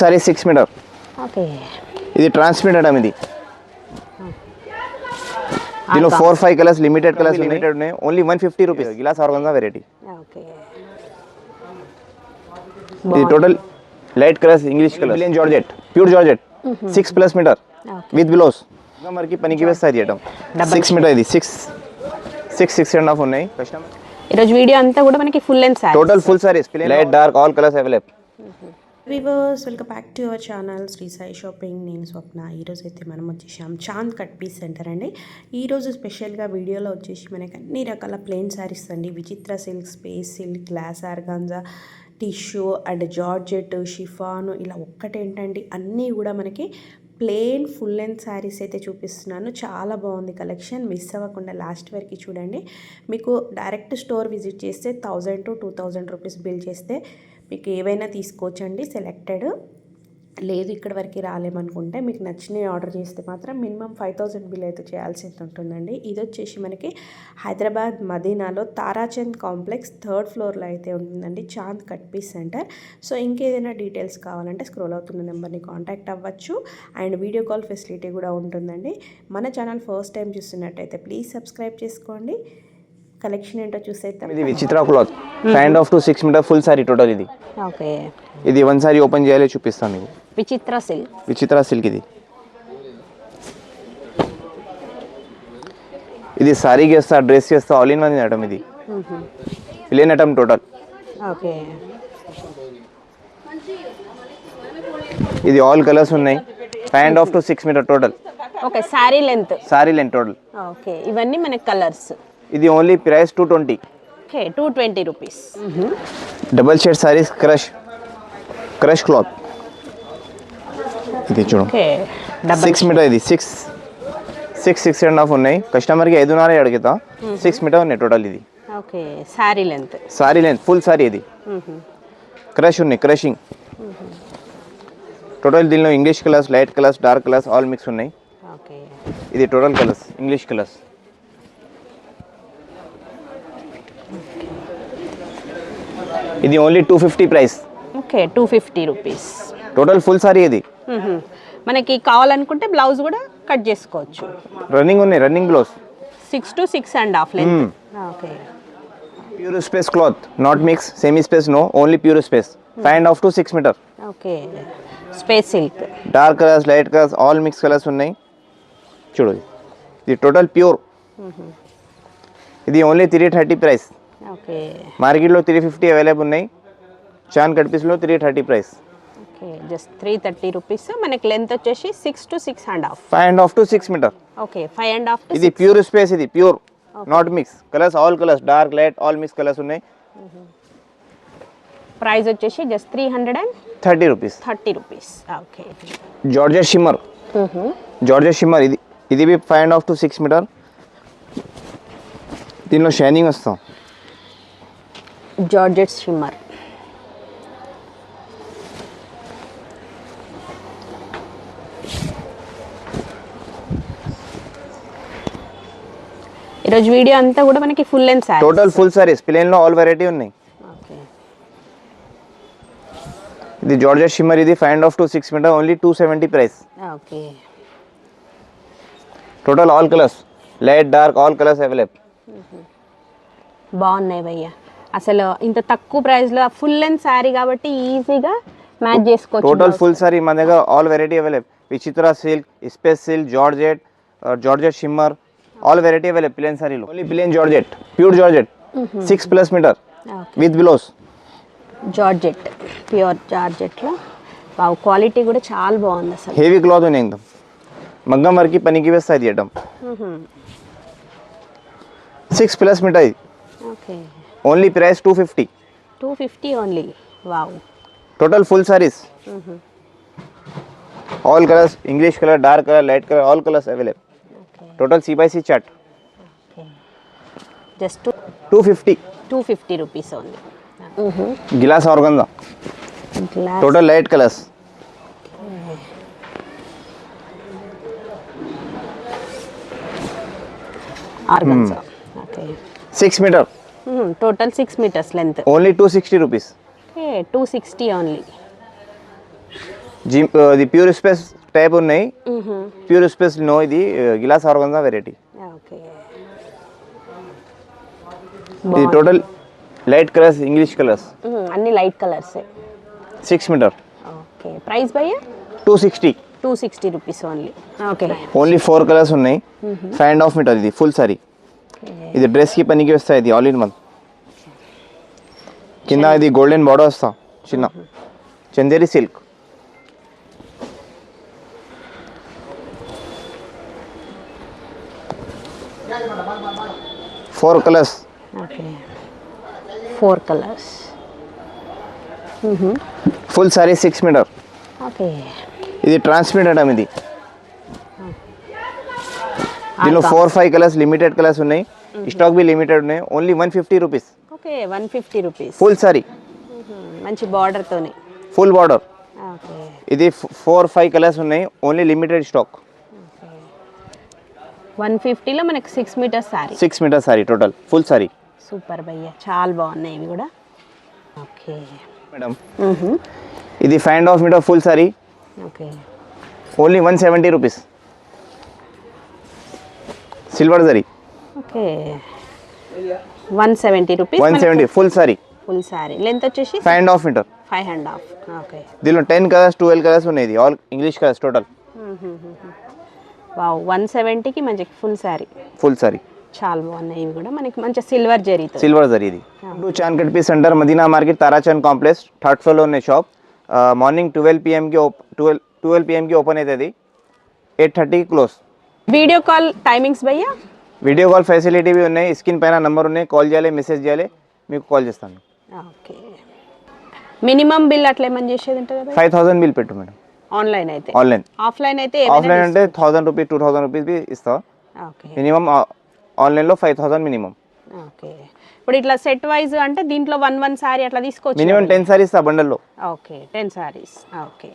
Sorry 6 metre. Okay, ఇది transmit item. ఇది దీనిలో 4-5 కలర్స్ లిమిటెడ్ కలర్స్ ఉన్నాయి. Only 150 rupees. Glass organza variety. Okay, ఇది total light colours English colour. Plain georgette, pure georgette, 6+ metre with blouse. మనకి పనికి వేస్తాయి item. 6 metre. ఇది 6.5 ఉన్నాయి. కస్టమర్ ఈరోజు వీడియో అంతా కూడా మనకి full length sari, total full saris, light dark all colours available. Viewers, welcome back to our channel Shri Sai shopping. నేను స్వప్న. ఈరోజు అయితే మనం వచ్చేసాం చాంద్ కట్ పీస్ సెంటర్ అండి. ఈరోజు స్పెషల్గా వీడియోలో వచ్చేసి మనకి అన్ని రకాల ప్లెయిన్ శారీస్ అండి. విచిత్ర silk, space silk, glass organza, tissue and georgette, chiffon, ఇలా ఒక్కటేంటండి అన్నీ కూడా మనకి ప్లెయిన్ ఫుల్ లెంత్ శారీస్ అయితే చూపిస్తున్నాను. చాలా బాగుంది కలెక్షన్. మిస్ అవ్వకుండా లాస్ట్ వరకు చూడండి. మీకు డైరెక్ట్ స్టోర్ విజిట్ చేస్తే 1000 to 2000 రూపీస్ బిల్ చేస్తే మీకు ఏవైనా తీసుకోవచ్చండి. సెలెక్టెడ్ లేదు ఇక్కడ వరకు రాలేమనుకుంటే మీకు నచ్చినవి ఆర్డర్ చేస్తే మాత్రం మినిమం 5000 బిల్ అయితే చేయాల్సి ఉంటుందండి. ఇది వచ్చేసి మనకి హైదరాబాద్ మదీనాలో తారాచంద్ కాంప్లెక్స్ 3rd ఫ్లోర్లో అయితే ఉంటుందండి, Chand cut piece centre. So ఇంకేదైనా డీటెయిల్స్ కావాలంటే స్క్రోల్ అవుతున్న నెంబర్ని కాంటాక్ట్ అవ్వచ్చు. అండ్ వీడియో కాల్ ఫెసిలిటీ కూడా ఉంటుందండి. మన ఛానల్ ఫస్ట్ టైం చూస్తున్నట్టయితే ప్లీజ్ సబ్స్క్రైబ్ చేసుకోండి. కలెక్షన్ ఏంటో చూసేద్దాం. ఇది విచిత్ర cloth, 5.5 to 6 metre full sari total. ఇది ఓకే, ఇది 1 సారీ ఓపెన్ చేయాలి, చూపిస్తాను మీకు. విచిత్ర సిల్క్, విచిత్ర సిల్క్. ఇది సారీ చేస్తా, డ్రెస్ చేస్తా, ఆల్ ఇన్ వన్ ఐటమ్. ఇది ప్లేన్ ఐటమ్ టోటల్. ఓకే, ఇది ఆల్ కలర్స్ ఉన్నాయి. 5.5 to 6 metre total. Okay, sari length total. Okay, ఇవన్నీ మనకి కలర్స్. ఇది only price 220. Okay, 220 rupees. Double shade saris, crush cloth. ఇది చూడు, ఓకే, 6 మీటర్. ఇది 6.5 ఉన్నాయి. కస్టమర్కి 5.5 అడుగుతా. 6 మీటర్ ఉన్నాయి టోటల్. ఇది okay, sari length full sari. ఇది క్రష్ ఉన్నాయి, క్రషింగ్ టోటల్. దీనిలో English colours, light colours, dark colours all mix ఉన్నాయి. ఓకే, ఇది టోటల్ కలర్స్, ఇంగ్లీష్ కలర్స్. ఇది only 250 price. Okay, 250 rupees total full sari. ఇది మనకి కావాలనుకుంటే బ్లౌజ్ కూడా కట్ చేసుకోవచ్చు. రన్నింగ్ ఉన్నాయి, running blouse. 6 to 6.5 length. Okay, pure space cloth, not mix, semi space no, only pure space. 5.5 to 6 metre. Okay, space silk. Dark colours, light colours all mix colours ఉన్నాయి. చూడు, ఇది total pure. ఇది only 330 price. Okay, మార్కెట్లో 350 available ఉన్నాయి. Chand cut పీస్లో 330 price. Okay, just 330 rupees. మనకి length వచ్చేసి 6 to 6.5. 5.5 to 6 metre. Okay, 5.5 to ఇది ప్యూర్ స్పేస్. ఇది pure, not mix. Colours all colours, dark, light all mix colours ఉన్నాయి. ప్రైస్ వచ్చేసి just 330 rupees. 30 rupees. Okay, georgette shimmer. ఇది 5.5 to 6 metre. దీనిలో shining వస్తాం. Georgette shimmer. ఈరోజు video అంతా కూడా మనకి full length sari, total full saris. ప్లేన్లో ఆల్ వెరైటీ ఉన్నాయి. ఓకే, ఇది జార్జెట్ షిమ్మర్. ఇది 5.5 to 6 metre, only 270 price. Okay, total all colours, light dark all colours available. బాగున్నాయి భయ్య. అసలు ఇంత తక్కువ ప్రైస్లో ఫుల్ లెంత్ శారీ కాబట్టి ఈజీగా మ్యాచ్ చేసుకోవచ్చు. టోటల్ ఫుల్ సారీ మన దగ్గర all variety available. Vichitra silk, space silk, georgette shimmer all variety available. Plain సారీలో only plain georgette, pure georgette, 6+ metre with blouse. Georgette, pure జార్జెట్లో బాగు. క్వాలిటీ కూడా చాలా బాగుంది. అసలు హెవీ క్లాత్ ఉంది. एकदम మగ్గం వరకు పనికి వేస్తాయి ఐటమ్. 6+ మీటర్. ఇది okay, only price 250. 250 only. Wow, total full saris, all colours, English colour, dark colour, light colour all colours available. Total C/C chart. Just 250 rupees only. Glass organza, total light colours. Organza. Okay, 6 metre. Total 6 metres length. Only 260 rupees. Okay, 260 only. ఇది pure space type ఉన్నాయి, pure space no, ఇది glass organza variety. Okay, ఇది total light colours, English colours, అన్ని light colours. 6 metre. Okay, price భయ్యా 260. 260 rupees only. Okay, only 4 colours ఉన్నాయి. 5.5 metre ఇది full sari. ఇది డ్రెస్కి పనికి వస్తాయి, ఇది ఆల్ ఇన్ వన్. కింద ఇది గోల్డెన్ బార్డర్ వస్తా, చిన్న Chanderi silk. Four colours. Okay, 4 colours. Full sari 6 metre. Okay, ఇది ట్రాన్స్మిట్ ఐటమ్. ఇది దీనిలో 4-5 కలర్స్ లిమిటెడ్ కలర్స్ ఉన్నాయి, స్టాక్ బి లిమిటెడ్ ఉన్నాయి. Only 150 rupees. Okay, 150 rupees. Full sari, మంచి బార్డర్తోనే, ఫుల్ బార్డర్. ఓకే, ఇది 4-5 కలర్స్ ఉన్నాయి, ఓన్లీ లిమిటెడ్ స్టాక్. 150లో మనకి 6 metres sari. 6 metre sari total full sari. Super భయ్యా, చాలా బాగున్నాయి ఇవి కూడా. ఓకే మేడం, ఇది 5.5 metre full sari, okay, only 170 rupees. Silver zari. Okay, 170 rupees. 170 full sari. Full sari length వచ్చేసి 5.5 మీటర్. 5.5. ఓకే, దీనిలో 10 కలర్స్ 12 కలర్స్ ఉన్నాయి, ఇది all English colours total. Wow, 170కి మంచి ఫుల్ సారీ. ఫుల్ సారీ చాలా బాగున్నాయి ఇవి కూడా, మనకి మంచి సిల్వర్ జరీతో. సిల్వర్ జరీ. ఇది Chand cut piece centre, Madina market, Tarachand complex, 3rd ఫ్లోర్లో ఉన్నాయి షాప్. మార్నింగ్ 12 PM కి ఓపెన్ అవుతుంది, 8:30కి క్లోజ్. వీడియో కాల్ టైమింగ్స్ భయ్యా? వీడియో కాల్ ఫెసిలిటీ ఉన్నాయి, స్క్రీన్ పైన నంబర్ ఉన్నాయి, కాల్ చేయాలి, మెసేజ్ చేయాలి, మీకు కాల్ చేస్తాను. ఓకే, మినిమం బిల్ అట్లా ఏమని చేసేది ఉంటుంది కదా? 5,000 బిల్ పెట్టు మేడం. ఆన్లైన్ అయితే? ఆన్లైన్. ఆఫ్లైన్ అయితే? ఆఫ్లైన్ అంటే 1000 రూపీస్ 2000 రూపీస్ బి ఇస్తా. ఓకే, మినిమం ఆన్లైన్లో 5000 మినిమం. ఓకే, ఇప్పుడు ఇట్లా సెట్ వైజ్ అంటే దీంట్లో 1 సారీ అట్లా తీసుకోవచ్చు. మినిమం 10 సారీస్ ఆ బండల్లో. ఓకే, 10 సారీస్. ఓకే.